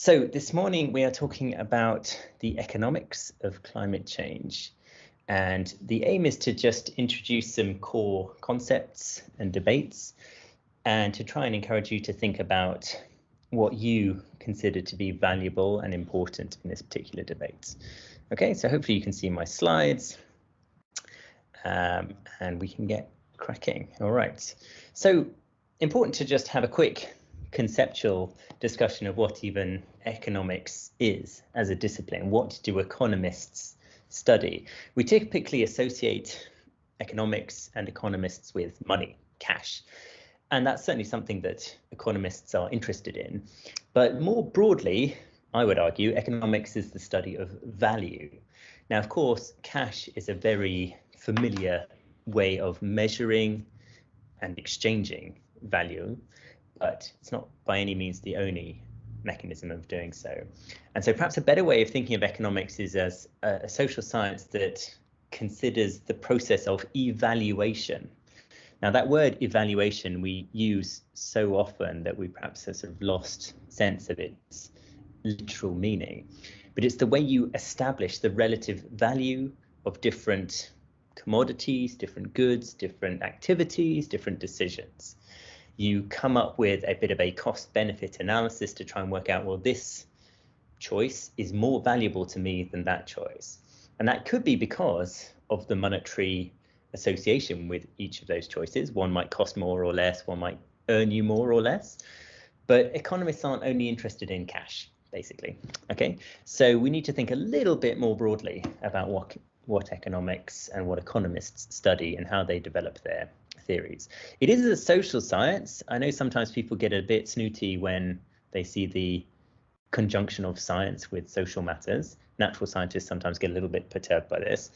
So this morning we are talking about the economics of climate change. And the aim is to just introduce some core concepts and debates and to try and encourage you to think about what you consider to be valuable and important in this particular debate. Okay, so hopefully you can see my slides and we can get cracking. All right, so important to just have a quick conceptual discussion of what even economics is as a discipline. What do economists study? We typically associate economics and economists with money, cash. And that's certainly something that economists are interested in. But more broadly, I would argue, economics is the study of value. Now, of course, cash is a very familiar way of measuring and exchanging value, but it's not by any means the only mechanism of doing so. And so perhaps a better way of thinking of economics is as a social science that considers the process of evaluation. Now, that word evaluation we use so often that we perhaps have sort of lost sense of its literal meaning, but it's the way you establish the relative value of different commodities, different goods, different activities, different decisions. You come up with a bit of a cost-benefit analysis to try and work out, well, this choice is more valuable to me than that choice. And that could be because of the monetary association with each of those choices. One might cost more or less, one might earn you more or less. But economists aren't only interested in cash, basically. Okay, so we need to think a little bit more broadly about what economics and what economists study and how they develop their theories. It is a social science. I know sometimes people get a bit snooty when they see the conjunction of science with social matters. Natural scientists sometimes get a little bit perturbed by this,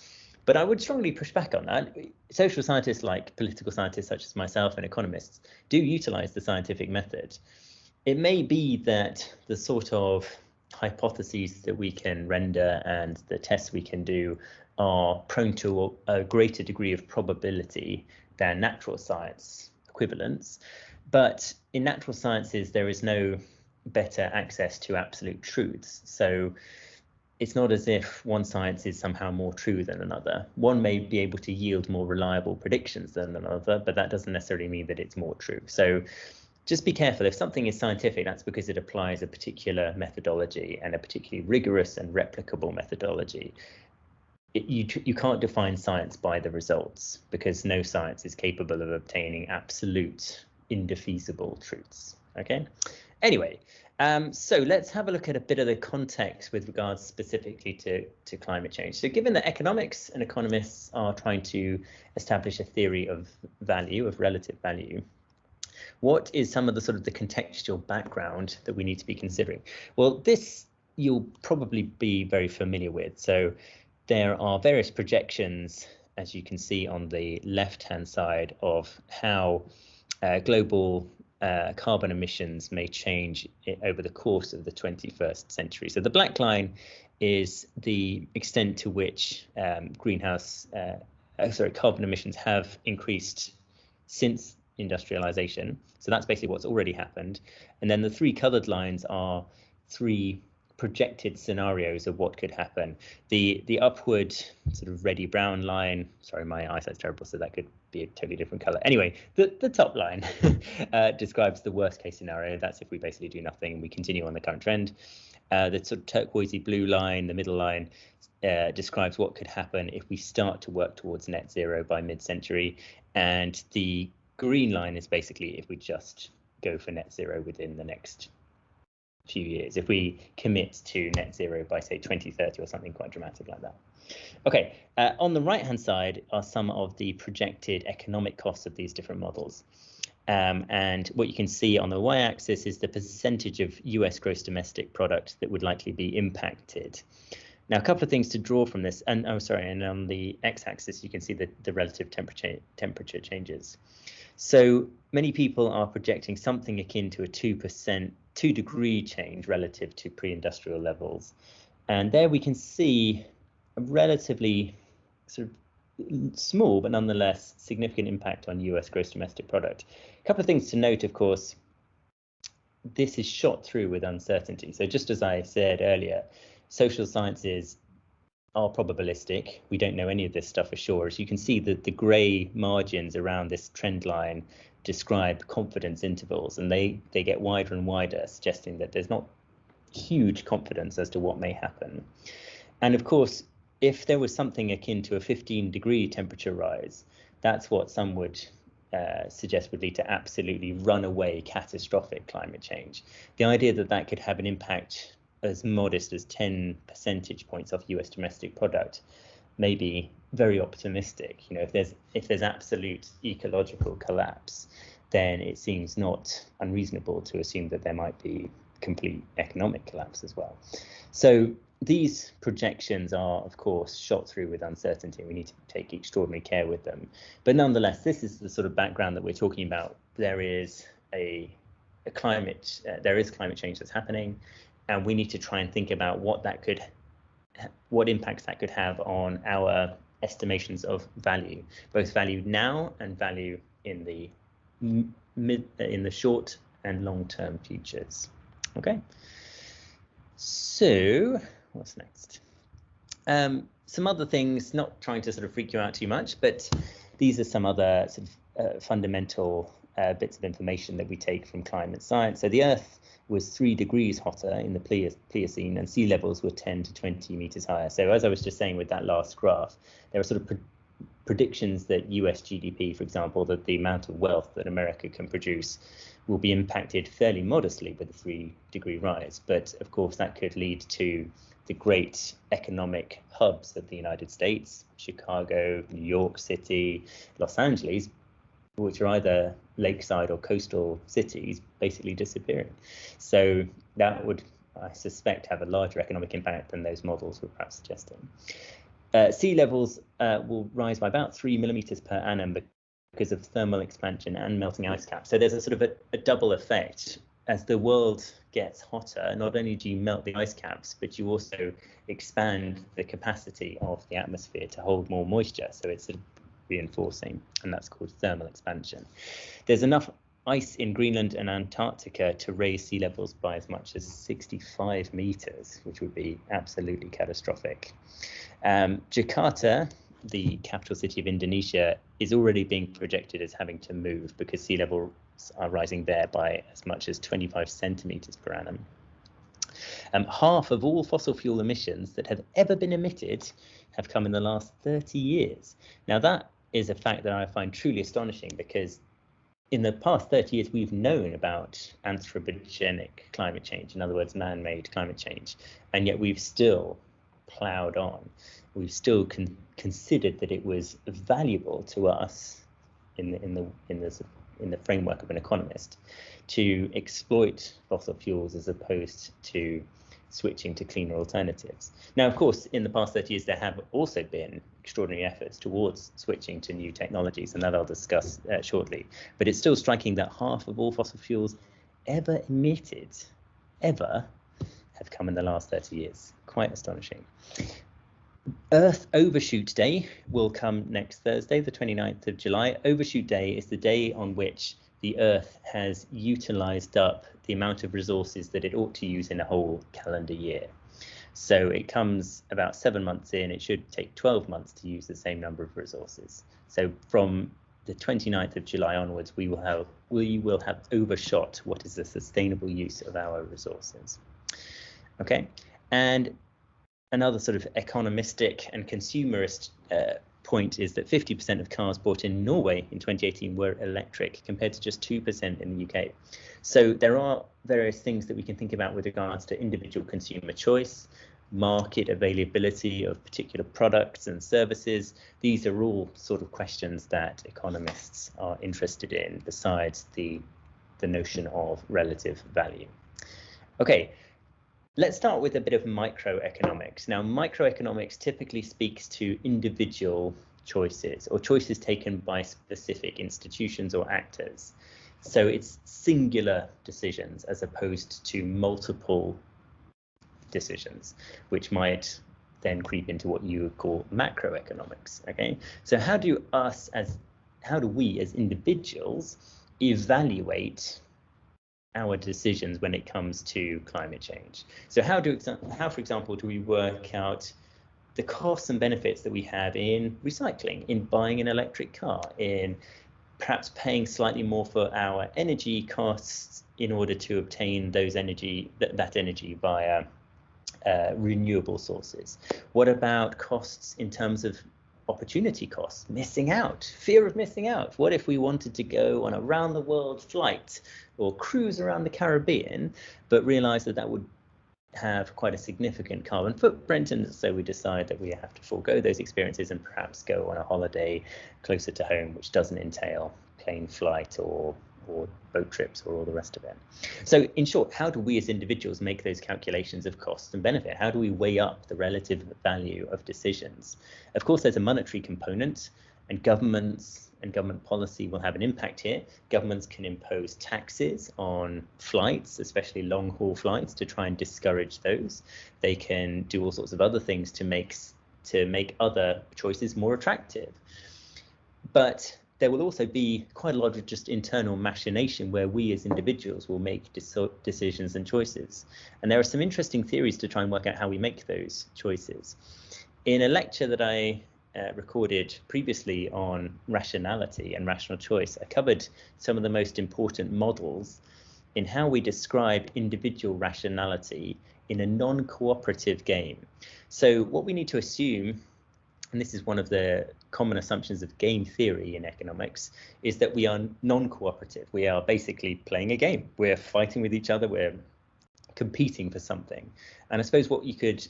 but I would strongly push back on that. Social scientists, like political scientists such as myself and economists, do utilize the scientific method. It may be that the sort of hypotheses that we can render and the tests we can do are prone to a greater degree of probability than natural science equivalents. But in natural sciences, there is no better access to absolute truths. So it's not as if one science is somehow more true than another. One may be able to yield more reliable predictions than another, but that doesn't necessarily mean that it's more true. So just be careful. If something is scientific, that's because it applies a particular methodology and a particularly rigorous and replicable methodology. You can't define science by the results because no science is capable of obtaining absolute, indefeasible truths. Okay. Anyway, so let's have a look at a bit of the context with regards specifically to climate change. So given that economics and economists are trying to establish a theory of value, of relative value, what is some of the sort of the contextual background that we need to be considering? Well, this you'll probably be very familiar with. So there are various projections, as you can see on the left-hand side, of how global carbon emissions may change over the course of the 21st century. So the black line is the extent to which carbon emissions have increased since industrialization. So that's basically what's already happened. And then the three colored lines are three projected scenarios of what could happen. The upward sort of reddy brown line, sorry, my eyesight's terrible, so that could be a totally different color. Anyway, the top line describes the worst case scenario. That's if we basically do nothing and we continue on the current trend. The sort of turquoisey blue line, the middle line, describes what could happen if we start to work towards net zero by mid-century. And the green line is basically if we just go for net zero within the next few years, if we commit to net zero by, say, 2030 or something quite dramatic like that. Okay, on the right-hand side are some of the projected economic costs of these different models. And what you can see on the y-axis is the percentage of US gross domestic product that would likely be impacted. Now, a couple of things to draw from this, and and on the x-axis, you can see the relative temperature changes. So many people are projecting something akin to a 2-degree change relative to pre-industrial levels. And there we can see a relatively sort of small, but nonetheless significant impact on US gross domestic product. A couple of things to note, of course. this is shot through with uncertainty. So just as I said earlier, social sciences are probabilistic. We don't know any of this stuff for sure. As you can see, that the grey margins around this trend line describe confidence intervals, and they get wider and wider, suggesting that there's not huge confidence as to what may happen. And of course, if there was something akin to a 15-degree temperature rise, that's what some would suggest would lead to absolutely runaway catastrophic climate change. The idea that that could have an impact as modest as 10 percentage points off US domestic product may be very optimistic. You know, if there's absolute ecological collapse, then it seems not unreasonable to assume that there might be complete economic collapse as well. So these projections are, of course, shot through with uncertainty. We need to take extraordinary care with them. But nonetheless, this is the sort of background that we're talking about. There is climate change that's happening, and we need to try and think about what impacts that could have on our estimations of value, both value now and value in the short and long-term futures. Okay. So what's next? Some other things, not trying to sort of freak you out too much, but these are some other sort of fundamental bits of information that we take from climate science. So the Earth was 3 degrees hotter in the Pliocene, and sea levels were 10 to 20 meters higher. So as I was just saying with that last graph, there are sort of predictions that US GDP, for example, that the amount of wealth that America can produce will be impacted fairly modestly with a 3-degree rise. But of course, that could lead to the great economic hubs of the United States, Chicago, New York City, Los Angeles, which are either lakeside or coastal cities, basically disappearing. So that would, I suspect, have a larger economic impact than those models were perhaps suggesting. Sea levels will rise by about 3 millimeters per annum because of thermal expansion and melting ice caps. So there's a sort of a double effect. As the world gets hotter, not only do you melt the ice caps, but you also expand the capacity of the atmosphere to hold more moisture. So it's sort of reinforcing, and that's called thermal expansion. There's enough ice in Greenland and Antarctica to raise sea levels by as much as 65 meters, which would be absolutely catastrophic. Jakarta, the capital city of Indonesia, is already being projected as having to move because sea levels are rising there by as much as 25 centimeters per annum. Half of all fossil fuel emissions that have ever been emitted have come in the last 30 years. Now, that is a fact that I find truly astonishing, because in the past 30 years, we've known about anthropogenic climate change, in other words, man-made climate change, and yet we've still ploughed on. We've still considered that it was valuable to us in the framework of an economist to exploit fossil fuels as opposed to switching to cleaner alternatives. Now, of course, in the past 30 years, there have also been extraordinary efforts towards switching to new technologies, and that I'll discuss shortly. But it's still striking that half of all fossil fuels ever emitted, have come in the last 30 years. Quite astonishing. Earth Overshoot Day will come next Thursday, the 29th of July. Overshoot Day is the day on which the Earth has utilized up the amount of resources that it ought to use in a whole calendar year. So it comes about 7 months in. It should take 12 months to use the same number of resources. So from the 29th of July onwards, we will have overshot what is the sustainable use of our resources. Okay, and another sort of economistic and consumerist point is that 50% of cars bought in Norway in 2018 were electric, compared to just 2% in the UK. So there are various things that we can think about with regards to individual consumer choice, market availability of particular products and services. These are all sort of questions that economists are interested in, besides the notion of relative value. Okay. Let's start with a bit of microeconomics. Now, microeconomics typically speaks to individual choices, or choices taken by specific institutions or actors. So it's singular decisions as opposed to multiple decisions, which might then creep into what you would call macroeconomics. Okay, so how do we as individuals evaluate our decisions when it comes to climate change. So how, for example, do we work out the costs and benefits that we have in recycling, in buying an electric car, in perhaps paying slightly more for our energy costs in order to obtain that energy via renewable sources? What about costs in terms of opportunity costs, missing out, fear of missing out? What if we wanted to go on a round the world flight or cruise around the Caribbean, but realize that would have quite a significant carbon footprint, and so we decide that we have to forego those experiences and perhaps go on a holiday closer to home, which doesn't entail plane flight or boat trips or all the rest of it. So in short, how do we as individuals make those calculations of cost and benefit? How do we weigh up the relative value of decisions? Of course, there's a monetary component, and governments and government policy will have an impact here. Governments can impose taxes on flights, especially long-haul flights, to try and discourage those. They can do all sorts of other things to make other choices more attractive. But there will also be quite a lot of just internal machination where we as individuals will make decisions and choices. And there are some interesting theories to try and work out how we make those choices. In a lecture that I recorded previously on rationality and rational choice, I covered some of the most important models in how we describe individual rationality in a non-cooperative game. So what we need to assume, and this is one of the common assumptions of game theory in economics, is that we are non-cooperative. We are basically playing a game. We're fighting with each other. We're competing for something. And I suppose what you could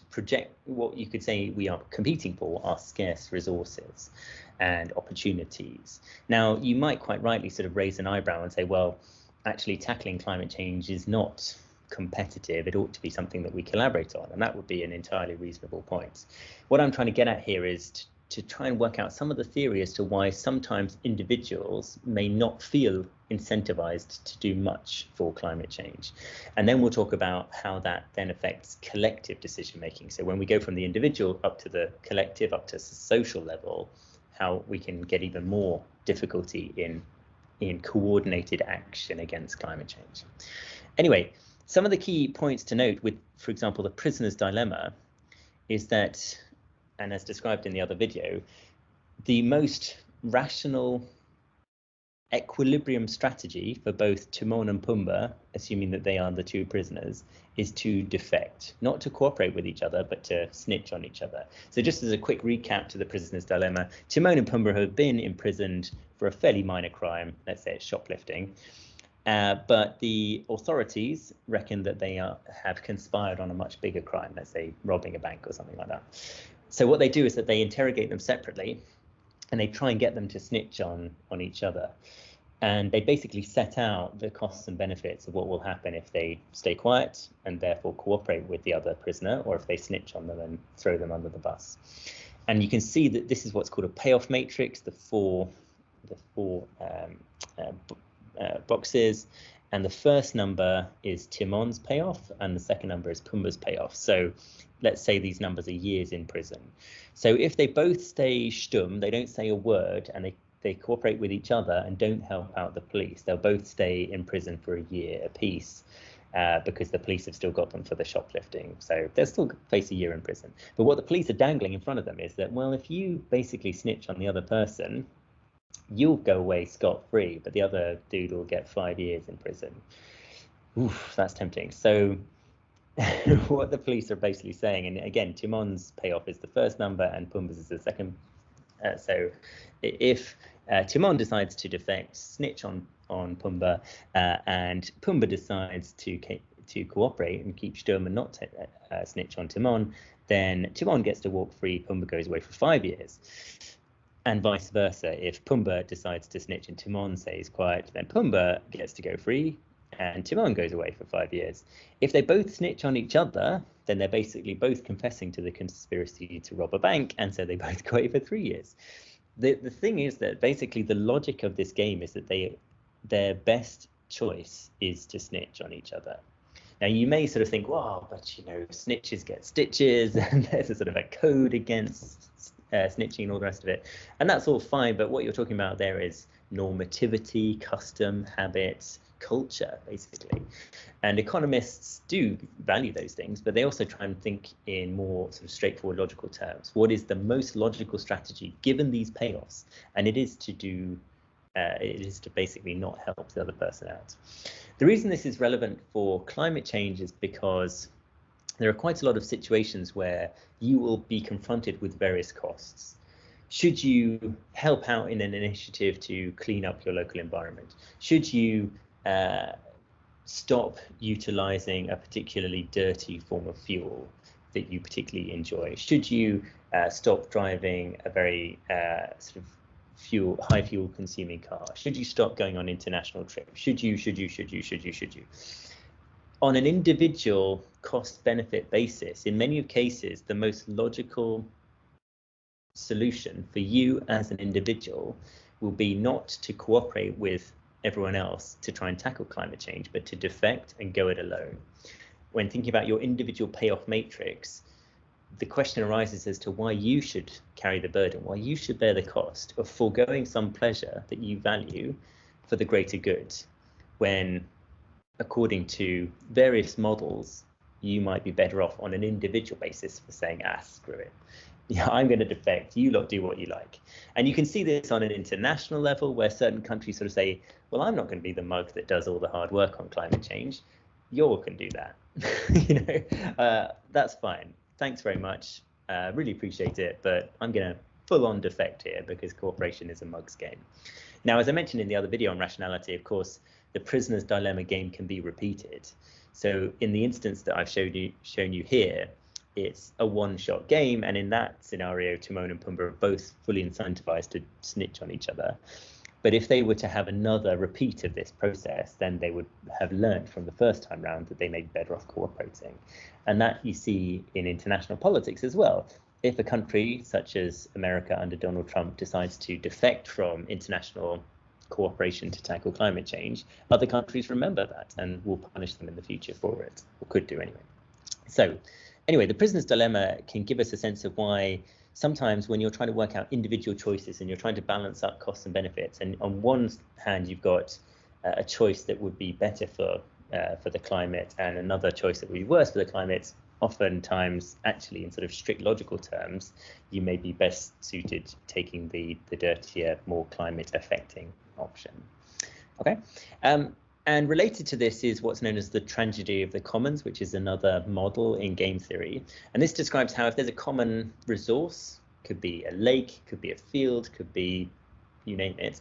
say we are competing for are scarce resources and opportunities. Now, you might quite rightly sort of raise an eyebrow and say, well, actually tackling climate change is not competitive. It ought to be something that we collaborate on. And that would be an entirely reasonable point. What I'm trying to get at here is to try and work out some of the theory as to why sometimes individuals may not feel incentivized to do much for climate change. And then we'll talk about how that then affects collective decision making. So when we go from the individual up to the collective, up to the social level, how we can get even more difficulty in coordinated action against climate change. Anyway, some of the key points to note with, for example, the prisoner's dilemma is that, and as described in the other video, the most rational equilibrium strategy for both Timon and Pumbaa, assuming that they are the two prisoners, is to defect, not to cooperate with each other, but to snitch on each other. So just as a quick recap to the prisoner's dilemma, Timon and Pumbaa have been imprisoned for a fairly minor crime, let's say it's shoplifting. But the authorities reckon that they have conspired on a much bigger crime, let's say robbing a bank or something like that. So what they do is that they interrogate them separately, and they try and get them to snitch on each other. And they basically set out the costs and benefits of what will happen if they stay quiet and therefore cooperate with the other prisoner, or if they snitch on them and throw them under the bus. And you can see that this is what's called a payoff matrix, the four boxes. And the first number is Timon's payoff, and the second number is Pumbaa's payoff. So let's say these numbers are years in prison. So if they both stay stum, they don't say a word, and they cooperate with each other and don't help out the police, they'll both stay in prison for a year apiece, because the police have still got them for the shoplifting. So they'll still face a year in prison. But what the police are dangling in front of them is that, well, if you basically snitch on the other person, you'll go away scot-free, but the other dude will get 5 years in prison. Oof, that's tempting. So what the police are basically saying, and again, Timon's payoff is the first number and Pumbaa's is the second. So if Timon decides to defect, snitch on Pumbaa, and Pumbaa decides to cooperate and keep stum and not snitch on Timon, then Timon gets to walk free, Pumbaa goes away for 5 years. And vice versa, if Pumbaa decides to snitch and Timon stays quiet, then Pumbaa gets to go free and Timon goes away for 5 years. If they both snitch on each other, then they're basically both confessing to the conspiracy to rob a bank, and so they both go away for 3 years. The thing is that basically the logic of this game is that their best choice is to snitch on each other. Now, you may sort of think, well, but, you know, snitches get stitches, and there's a sort of a code against snitching and all the rest of it. And that's all fine, but what you're talking about there is normativity, custom, habits, culture, basically. And economists do value those things, but they also try and think in more sort of straightforward, logical terms. What is the most logical strategy given these payoffs? And it is to basically not help the other person out. The reason this is relevant for climate change is because there are quite a lot of situations where you will be confronted with various costs. Should you help out in an initiative to clean up your local environment? Should you stop utilizing a particularly dirty form of fuel that you particularly enjoy? Should you stop driving a very sort of high fuel consuming car? Should you stop going on international trips? Should you? On an individual cost benefit basis, in many cases, the most logical solution for you as an individual will be not to cooperate with everyone else to try and tackle climate change, but to defect and go it alone. When thinking about your individual payoff matrix, the question arises as to why you should carry the burden, why you should bear the cost of foregoing some pleasure that you value for the greater good, when, according to various models, you might be better off on an individual basis for saying, screw it. Yeah, I'm going to defect. You lot do what you like. And you can see this on an international level where certain countries sort of say, well, I'm not going to be the mug that does all the hard work on climate change. You all can do that. That's fine. Thanks very much. Really appreciate it. But I'm going to full on defect here because cooperation is a mug's game. Now, as I mentioned in the other video on rationality, of course, the prisoner's dilemma game can be repeated. So in the instance that I've shown you here, it's a one-shot game, and in that scenario, Timon and Pumbaa are both fully incentivized to snitch on each other. But if they were to have another repeat of this process, then they would have learned from the first time round that they may be better off cooperating. And that you see in international politics as well. If a country such as America under Donald Trump decides to defect from international cooperation to tackle climate change, other countries remember that and will punish them in the future for it, or could do anyway. So anyway, the prisoner's dilemma can give us a sense of why sometimes when you're trying to work out individual choices and you're trying to balance up costs and benefits, and on one hand you've got a choice that would be better for the climate and another choice that would be worse for the climate, oftentimes actually in sort of strict logical terms, you may be best suited taking the dirtier, more climate affecting option. Okay. And related to this is what's known as the tragedy of the commons, which is another model in game theory. And this describes how if there's a common resource, could be a lake, could be a field, could be, you name it,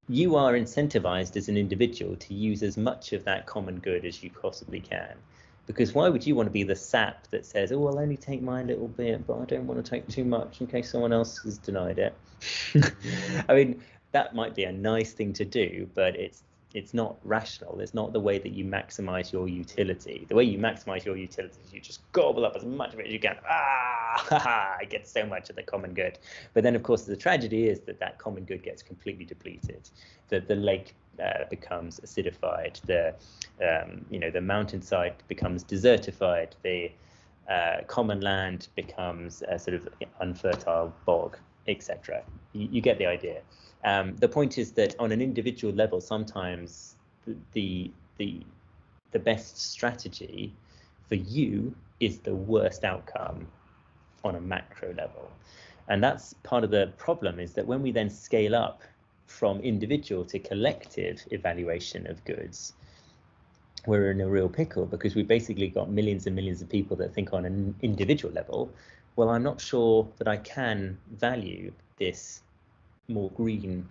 you are incentivized as an individual to use as much of that common good as you possibly can. Because why would you want to be the sap that says, oh, I'll only take my little bit, but I don't want to take too much in case someone else has denied it. I mean, that might be a nice thing to do, but it's not rational. It's not the way that you maximize your utility. The way you maximize your utility is you just gobble up as much of it as you can. I get so much of the common good. But then, of course, the tragedy is that common good gets completely depleted. That the lake becomes acidified. The mountainside becomes desertified. The common land becomes a sort of unfertile bog, etc. You get the idea. The point is that on an individual level, sometimes the best strategy for you is the worst outcome on a macro level. And that's part of the problem, is that when we then scale up from individual to collective evaluation of goods, we're in a real pickle, because we've basically got millions and millions of people that think on an individual level, well, I'm not sure that I can value this more green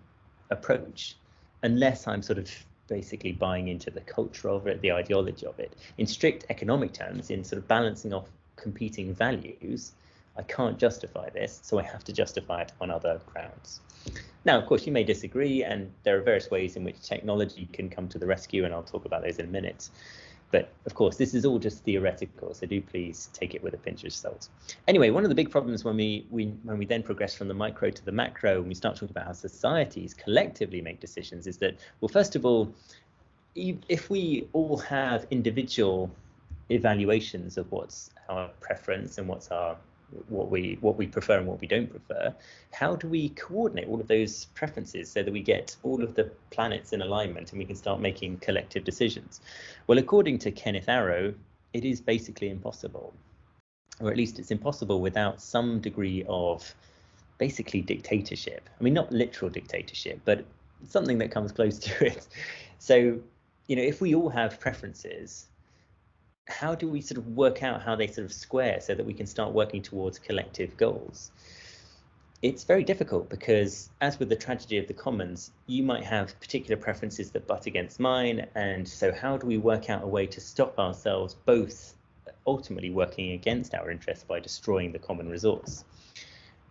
approach unless I'm sort of basically buying into the culture of it, the ideology of it. In strict economic terms, in sort of balancing off competing values, I can't justify this, so I have to justify it on other grounds. Now, of course, you may disagree, and there are various ways in which technology can come to the rescue, and I'll talk about those in a minute. But of course, this is all just theoretical, so do please take it with a pinch of salt. Anyway, one of the big problems when we then progress from the micro to the macro, and we start talking about how societies collectively make decisions, is that, well, first of all, if we all have individual evaluations of what's our preference and what's our what we prefer and what we don't prefer, how do we coordinate all of those preferences so that we get all of the planets in alignment and we can start making collective decisions? Well, according to Kenneth Arrow, it is basically impossible, or at least it's impossible without some degree of basically dictatorship. I mean, not literal dictatorship, but something that comes close to it. So, if we all have preferences, how do we sort of work out how they sort of square so that we can start working towards collective goals? It's very difficult because, as with the tragedy of the commons, you might have particular preferences that butt against mine. And so how do we work out a way to stop ourselves both ultimately working against our interests by destroying the common resource?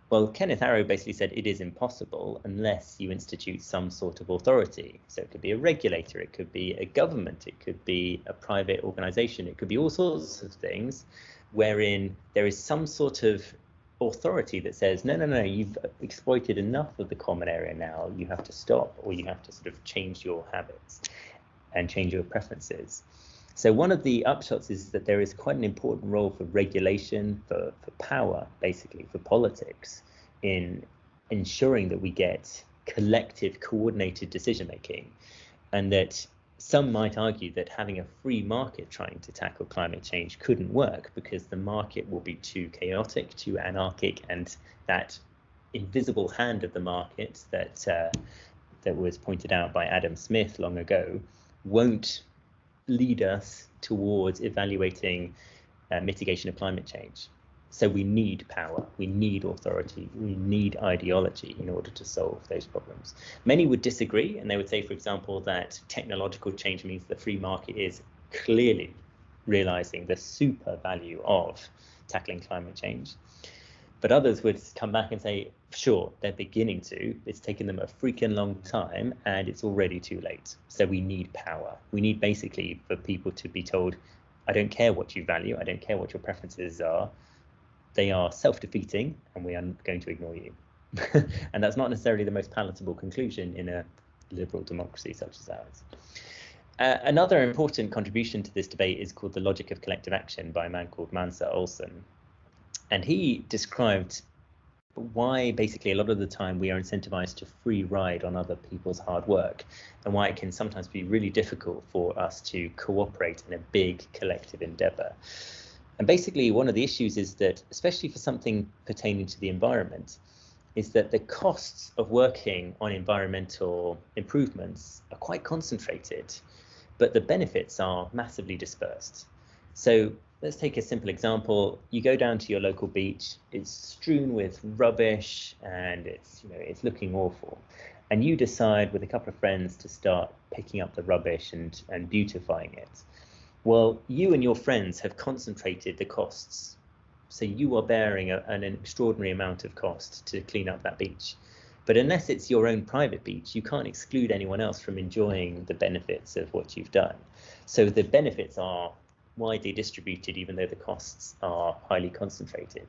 Well, Kenneth Arrow basically said it is impossible unless you institute some sort of authority. So it could be a regulator, it could be a government, it could be a private organization, it could be all sorts of things wherein there is some sort of authority that says, no, you've exploited enough of the common area now, you have to stop, or you have to sort of change your habits and change your preferences. So one of the upshots is that there is quite an important role for regulation, for power, basically, for politics, in ensuring that we get collective, coordinated decision-making, and that some might argue that having a free market trying to tackle climate change couldn't work because the market will be too chaotic, too anarchic, and that invisible hand of the market that was pointed out by Adam Smith long ago won't lead us towards evaluating mitigation of climate change. So we need power, we need authority, we need ideology in order to solve those problems. Many would disagree, and they would say, for example, that technological change means the free market is clearly realizing the super value of tackling climate change. But others would come back and say, sure, they're beginning to. It's taken them a freaking long time, and it's already too late. So we need power. We need basically for people to be told, I don't care what you value, I don't care what your preferences are. They are self-defeating, and we are going to ignore you. And that's not necessarily the most palatable conclusion in a liberal democracy such as ours. Another important contribution to this debate is called The Logic of Collective Action by a man called Mansur Olson. And he described why basically a lot of the time we are incentivized to free ride on other people's hard work, and why it can sometimes be really difficult for us to cooperate in a big collective endeavor. And basically one of the issues is that, especially for something pertaining to the environment, is that the costs of working on environmental improvements are quite concentrated, but the benefits are massively dispersed. So let's take a simple example. You go down to your local beach, it's strewn with rubbish and it's looking awful. And you decide with a couple of friends to start picking up the rubbish and beautifying it. Well, you and your friends have concentrated the costs. So you are bearing an extraordinary amount of cost to clean up that beach. But unless it's your own private beach, you can't exclude anyone else from enjoying the benefits of what you've done. So the benefits are widely distributed, even though the costs are highly concentrated.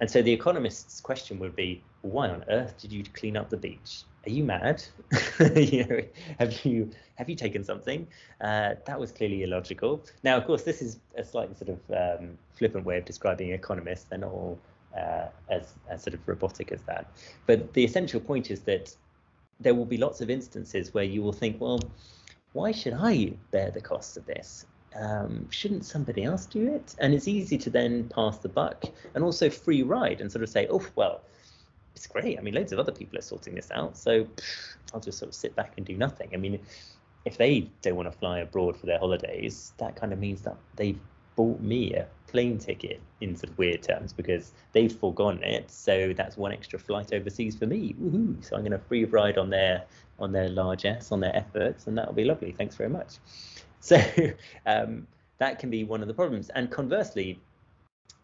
And so the economist's question would be, why on earth did you clean up the beach? Are you mad? Have you taken something? That was clearly illogical. Now, of course, this is a slightly sort of flippant way of describing economists. They're not all as sort of robotic as that. But the essential point is that there will be lots of instances where you will think, well, why should I bear the costs of this? Shouldn't somebody else do it? And it's easy to then pass the buck and also free ride and sort of say, oh, well, it's great. I mean, loads of other people are sorting this out, so I'll just sort of sit back and do nothing. I mean, if they don't want to fly abroad for their holidays, that kind of means that they've bought me a plane ticket in sort of weird terms because they've forgone it. So that's one extra flight overseas for me. Woohoo! So I'm going to free ride on their largesse, on their efforts, and that'll be lovely. Thanks very much. So that can be one of the problems. And conversely,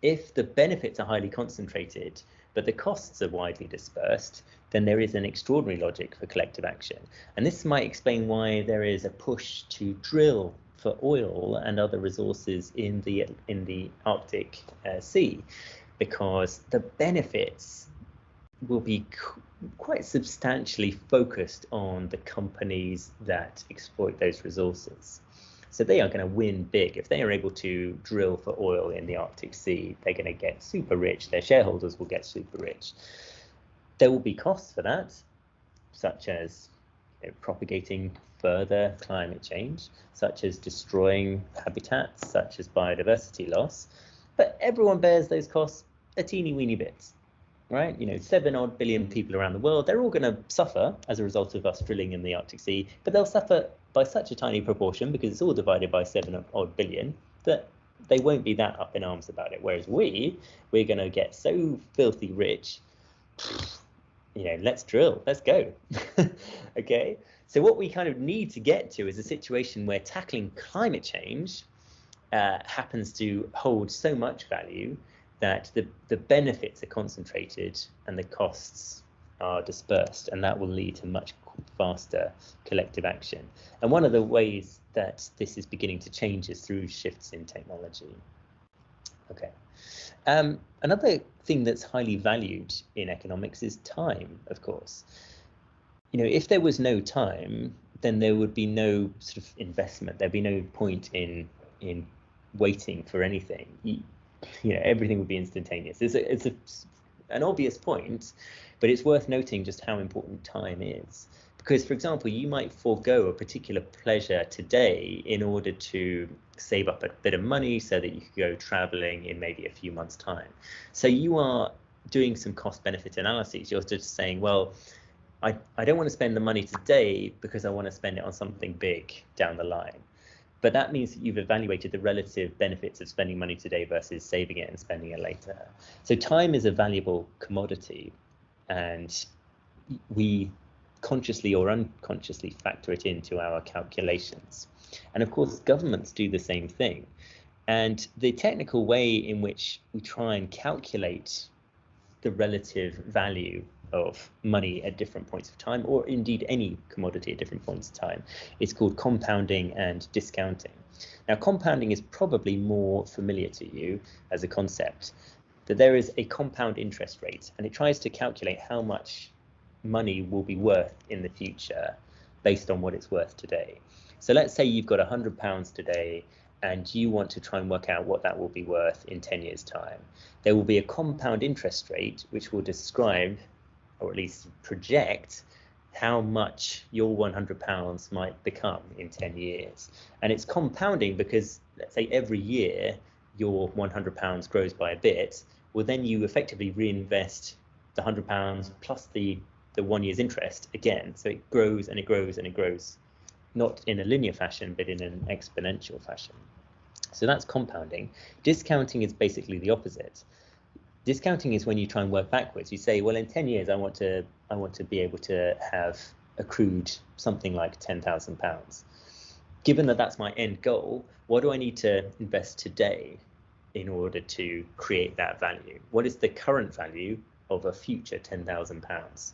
if the benefits are highly concentrated, but the costs are widely dispersed, then there is an extraordinary logic for collective action. And this might explain why there is a push to drill for oil and other resources in the Arctic Sea, because the benefits will be quite substantially focused on the companies that exploit those resources. So they are going to win big. If they are able to drill for oil in the Arctic Sea, they're going to get super rich. Their shareholders will get super rich. There will be costs for that, such as propagating further climate change, such as destroying habitats, such as biodiversity loss. But everyone bears those costs a teeny weeny bit, right? 7 odd billion people around the world, they're all going to suffer as a result of us drilling in the Arctic Sea, but they'll suffer by such a tiny proportion because it's all divided by 7 odd billion that they won't be that up in arms about it. Whereas we're going to get so filthy rich, let's drill, let's go. Okay, so what we kind of need to get to is a situation where tackling climate change happens to hold so much value that the benefits are concentrated and the costs are dispersed, and that will lead to much faster collective action. And one of the ways that this is beginning to change is through shifts in technology. Okay. Another thing that's highly valued in economics is time, of course. If there was no time, then there would be no sort of investment. There'd be no point in waiting for anything. Everything would be instantaneous. It's an obvious point, but it's worth noting just how important time is. Because, for example, you might forego a particular pleasure today in order to save up a bit of money so that you could go traveling in maybe a few months' time. So you are doing some cost-benefit analyses. You're just saying, well, I don't want to spend the money today because I want to spend it on something big down the line. But that means that you've evaluated the relative benefits of spending money today versus saving it and spending it later. So time is a valuable commodity, and we consciously or unconsciously factor it into our calculations. And of course, governments do the same thing. And the technical way in which we try and calculate the relative value of money at different points of time, or indeed any commodity at different points of time, is called compounding and discounting. Now, compounding is probably more familiar to you as a concept, that there is a compound interest rate, and it tries to calculate how much money will be worth in the future based on what it's worth today. So let's say you've got £100 today and you want to try and work out what that will be worth in 10 years' time. There will be a compound interest rate which will describe, or at least project, how much your £100 might become in 10 years. And it's compounding because, let's say, every year your £100 grows by a bit. Well, then you effectively reinvest the £100 plus the 1 year's interest again. So it grows and it grows and it grows, not in a linear fashion, but in an exponential fashion. So that's compounding. Discounting is basically the opposite. Discounting is when you try and work backwards. You say, well, in 10 years, I want to be able to have accrued something like £10,000. Given that that's my end goal, what do I need to invest today in order to create that value? What is the current value of a future £10,000?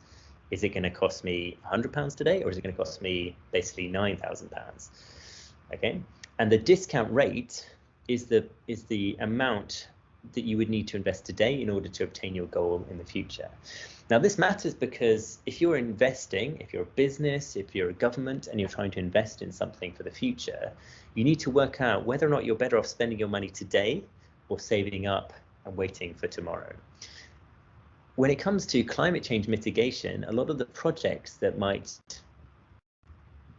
Is it going to cost me £100 today, or is it going to cost me basically £9,000? Okay, and the discount rate is the amount that you would need to invest today in order to obtain your goal in the future. Now, this matters because if you're investing, if you're a business, if you're a government, and you're trying to invest in something for the future, you need to work out whether or not you're better off spending your money today or saving up and waiting for tomorrow. When it comes to climate change mitigation, a lot of the projects that might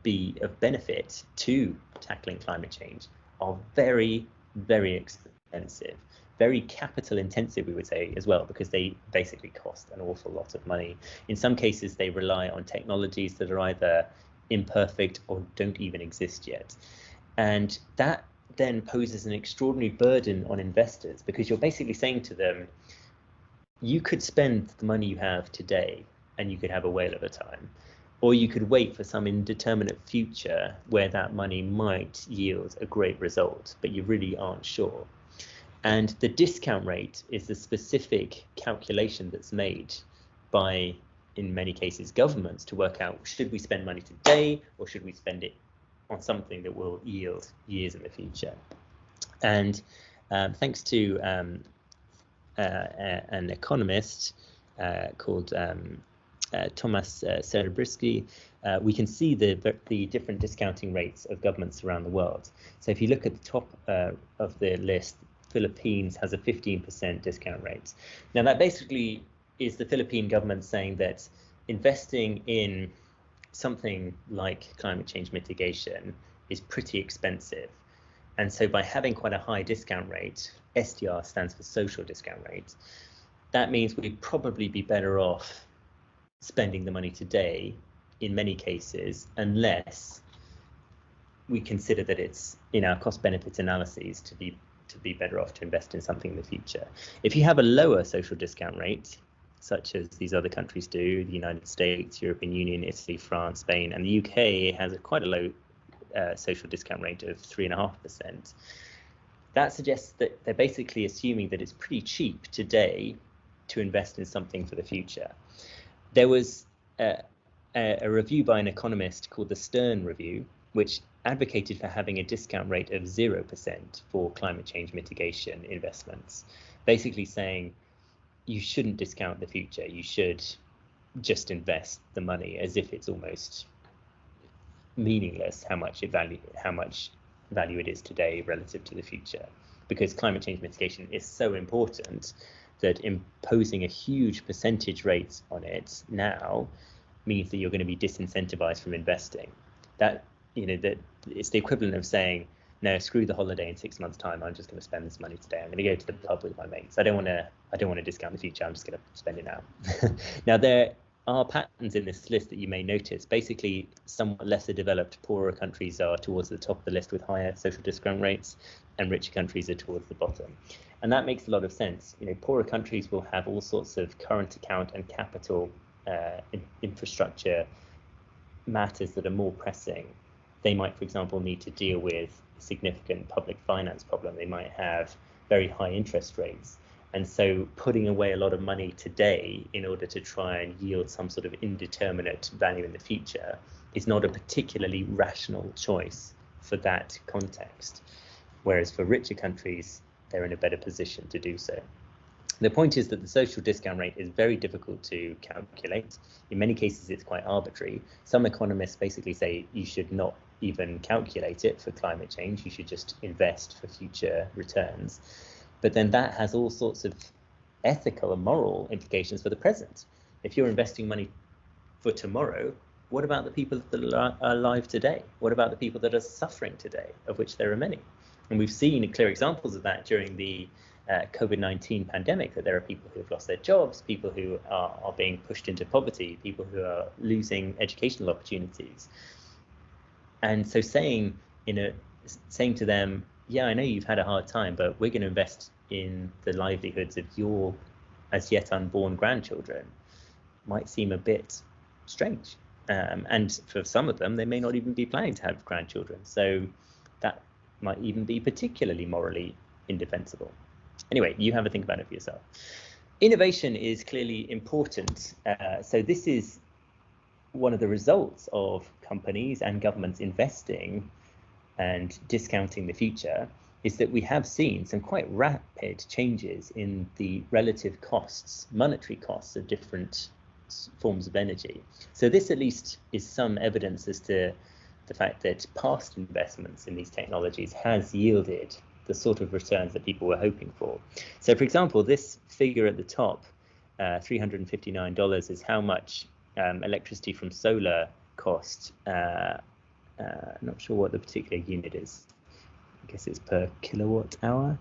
be of benefit to tackling climate change are very, very expensive, very capital intensive, we would say, as well, because they basically cost an awful lot of money. In some cases, they rely on technologies that are either imperfect or don't even exist yet. And that then poses an extraordinary burden on investors, because you're basically saying to them, you could spend the money you have today and you could have a whale of a time, or you could wait for some indeterminate future where that money might yield a great result, but you really aren't sure. And the discount rate is the specific calculation that's made by, in many cases, governments to work out, should we spend money today or should we spend it on something that will yield years in the future? And thanks to an economist called Thomas Serebryski, we can see the different discounting rates of governments around the world. So if you look at the top of the list, Philippines has a 15% discount rate. Now that basically is the Philippine government saying that investing in something like climate change mitigation is pretty expensive. And so by having quite a high discount rate, SDR stands for social discount rate, that means we'd probably be better off spending the money today in many cases, unless we consider that it's in our cost benefit analyses to be better off to invest in something in the future. If you have a lower social discount rate, such as these other countries do, the United States, European Union, Italy, France, Spain, and the UK has quite a low social discount rate of 3.5%. That suggests that they're basically assuming that it's pretty cheap today to invest in something for the future. There was a review by an economist called the Stern Review, which advocated for having a discount rate of 0% for climate change mitigation investments, basically saying you shouldn't discount the future. You should just invest the money as if it's almost meaningless how much value it is today relative to the future, because climate change mitigation is so important that imposing a huge percentage rate on it now means that you're going to be disincentivized from investing. That it's the equivalent of saying, no, screw the holiday in 6 months' time. I'm just going to spend this money today. I'm going to go to the pub with my mates. I don't want to discount the future. I'm just going to spend it now. Now there are patterns in this list that you may notice. Basically, somewhat lesser developed, poorer countries are towards the top of the list with higher social discount rates, and richer countries are towards the bottom. And that makes a lot of sense. Poorer countries will have all sorts of current account and capital infrastructure matters that are more pressing. They might, for example, need to deal with a significant public finance problem. They might have very high interest rates. And so putting away a lot of money today in order to try and yield some sort of indeterminate value in the future is not a particularly rational choice for that context. Whereas for richer countries, they're in a better position to do so. The point is that the social discount rate is very difficult to calculate. In many cases, it's quite arbitrary. Some economists basically say you should not even calculate it for climate change. You should just invest for future returns. But then that has all sorts of ethical and moral implications for the present. If you're investing money for tomorrow, what about the people that are alive today? What about the people that are suffering today, of which there are many? And we've seen clear examples of that during the COVID-19 pandemic, that there are people who have lost their jobs, people who are being pushed into poverty, people who are losing educational opportunities. And so saying to them, yeah, I know you've had a hard time, but we're going to invest in the livelihoods of your as yet unborn grandchildren might seem a bit strange. And for some of them, they may not even be planning to have grandchildren. So that might even be particularly morally indefensible. Anyway, you have a think about it for yourself. Innovation is clearly important. So this is one of the results of companies and governments investing and discounting the future, is that we have seen some quite rapid changes in the relative costs, monetary costs of different forms of energy. So this at least is some evidence as to the fact that past investments in these technologies has yielded the sort of returns that people were hoping for. So for example, this figure at the top, $359, is how much electricity from solar cost. Not sure what the particular unit is. I guess it's per kilowatt hour,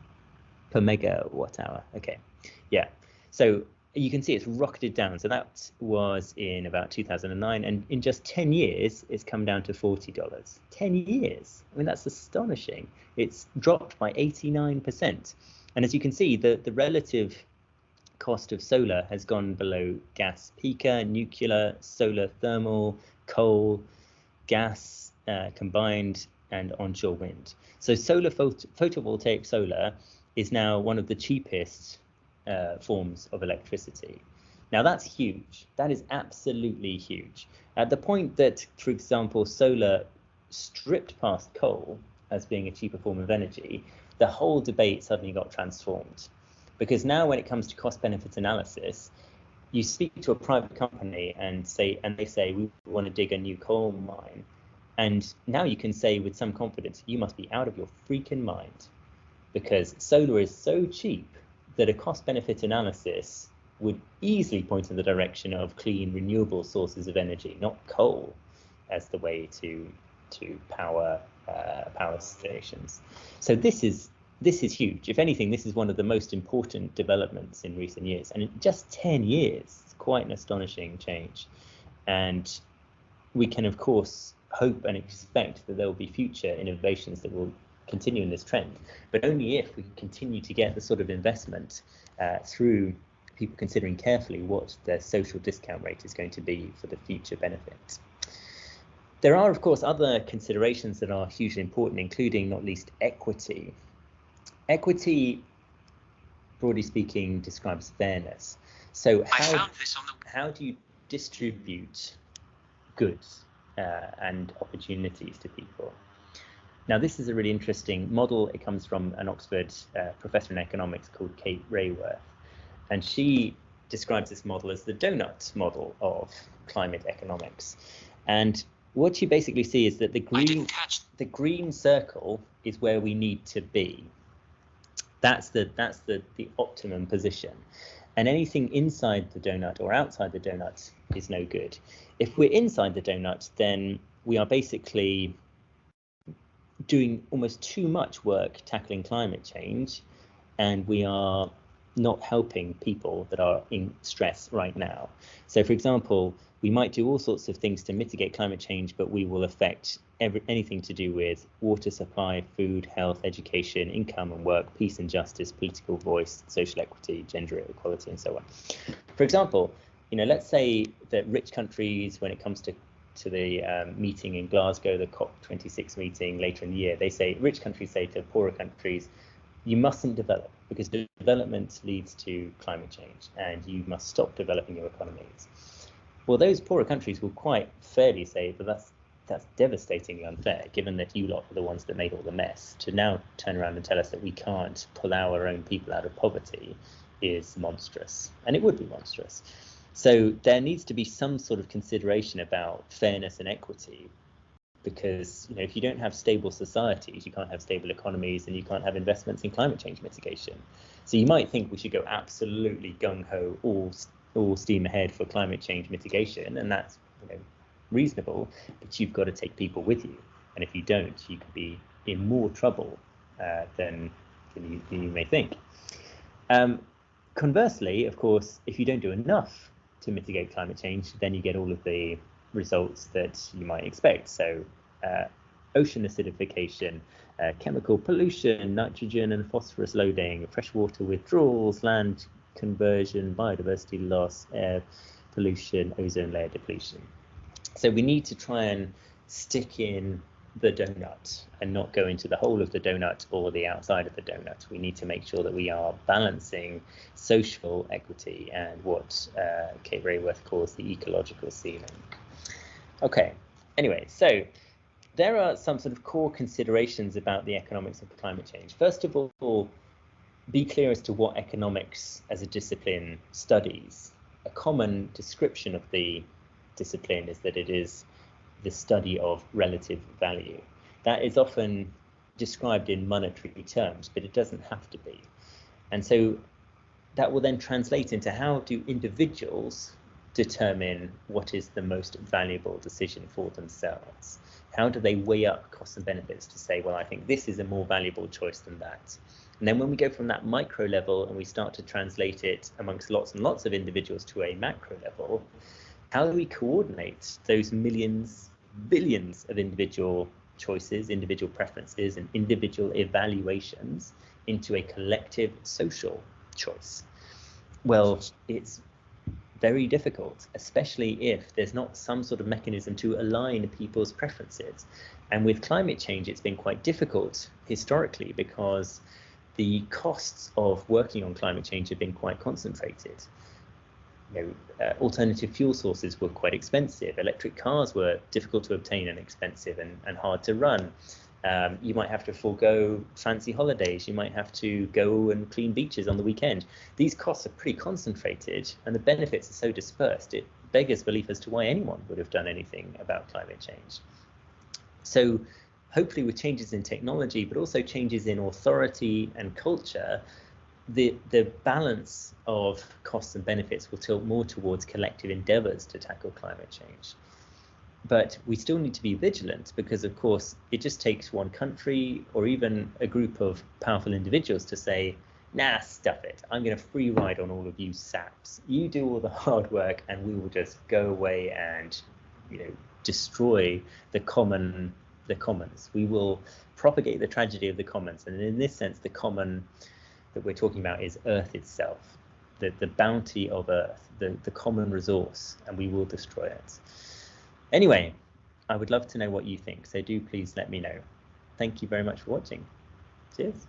per megawatt hour. Okay, yeah. So you can see it's rocketed down. So that was in about 2009, and in just 10 years, it's come down to $40. 10 years. I mean, that's astonishing. It's dropped by 89%. And as you can see, the relative cost of solar has gone below gas peaker, nuclear, solar thermal, coal, gas combined, and onshore wind. So solar photovoltaic solar is now one of the cheapest forms of electricity. Now that's huge. That is absolutely huge. At the point that, for example, solar stripped past coal as being a cheaper form of energy, the whole debate suddenly got transformed. Because now when it comes to cost benefit analysis, you speak to a private company and they say we want to dig a new coal mine, and now you can say with some confidence you must be out of your freaking mind, because solar is so cheap that a cost-benefit analysis would easily point in the direction of clean, renewable sources of energy, not coal, as the way to power stations. So this is huge. If anything, this is one of the most important developments in recent years, and in just 10 years, it's quite an astonishing change. And we can, of course, hope and expect that there will be future innovations that will continue in this trend, but only if we continue to get the sort of investment through people considering carefully what their social discount rate is going to be for the future benefit. There are, of course, other considerations that are hugely important, including not least equity. Equity, broadly speaking, describes fairness. So how do you distribute goods and opportunities to people? Now, this is a really interesting model. It comes from an Oxford professor in economics called Kate Raworth, and she describes this model as the donut model of climate economics. And what you basically see is that the green circle is where we need to be. That's the optimum position. And anything inside the donut or outside the donut is no good. If we're inside the donut, then we are basically doing almost too much work tackling climate change, and we are not helping people that are in stress right now. So, for example, we might do all sorts of things to mitigate climate change, but we will affect anything to do with water supply, food, health, education, income and work, peace and justice, political voice, social equity, gender equality, and so on. For example, let's say that rich countries, when it comes to the meeting in Glasgow, the COP26 meeting later in the year, rich countries say to poorer countries, you mustn't develop because development leads to climate change and you must stop developing your economies. Well, those poorer countries will quite fairly say, but that's devastatingly unfair, given that you lot are the ones that made all the mess. To now turn around and tell us that we can't pull our own people out of poverty is monstrous, and it would be monstrous. So there needs to be some sort of consideration about fairness and equity, because if you don't have stable societies, you can't have stable economies, and you can't have investments in climate change mitigation. So you might think we should go absolutely gung-ho, all steam ahead for climate change mitigation, and that's reasonable, but you've got to take people with you, and if you don't, you could be in more trouble than you may think. Conversely, of course, if you don't do enough to mitigate climate change, then you get all of the results that you might expect. So ocean acidification, chemical pollution, nitrogen and phosphorus loading, freshwater withdrawals, land conversion, biodiversity loss, air pollution, ozone layer depletion. So we need to try and stick in the donut and not go into the whole of the donut or the outside of the donut. We need to make sure that we are balancing social equity and what Kate Raworth calls the ecological ceiling. Okay, anyway, so there are some sort of core considerations about the economics of climate change. First of all, be clear as to what economics as a discipline studies. A common description of the discipline is that it is the study of relative value. That is often described in monetary terms, but it doesn't have to be. And so that will then translate into how do individuals determine what is the most valuable decision for themselves? How do they weigh up costs and benefits to say, well, I think this is a more valuable choice than that? And then when we go from that micro level and we start to translate it amongst lots and lots of individuals to a macro level, how do we coordinate those millions, billions of individual choices, individual preferences, and individual evaluations into a collective social choice? Well, it's very difficult, especially if there's not some sort of mechanism to align people's preferences. And with climate change, it's been quite difficult historically because the costs of working on climate change have been quite concentrated. Alternative fuel sources were quite expensive. Electric cars were difficult to obtain and expensive and hard to run. You might have to forego fancy holidays. You might have to go and clean beaches on the weekend. These costs are pretty concentrated and the benefits are so dispersed. It beggars belief as to why anyone would have done anything about climate change. So hopefully with changes in technology, but also changes in authority and culture, the balance of costs and benefits will tilt more towards collective endeavors to tackle climate change. But we still need to be vigilant because, of course, it just takes one country or even a group of powerful individuals to say, nah, stuff it. I'm going to free ride on all of you saps. You do all the hard work and we will just go away and, destroy the commons. We will propagate the tragedy of the commons. And in this sense, the common that we're talking about is Earth itself, the bounty of Earth, the common resource, and we will destroy it. Anyway, I would love to know what you think, so do please let me know. Thank you very much for watching. Cheers.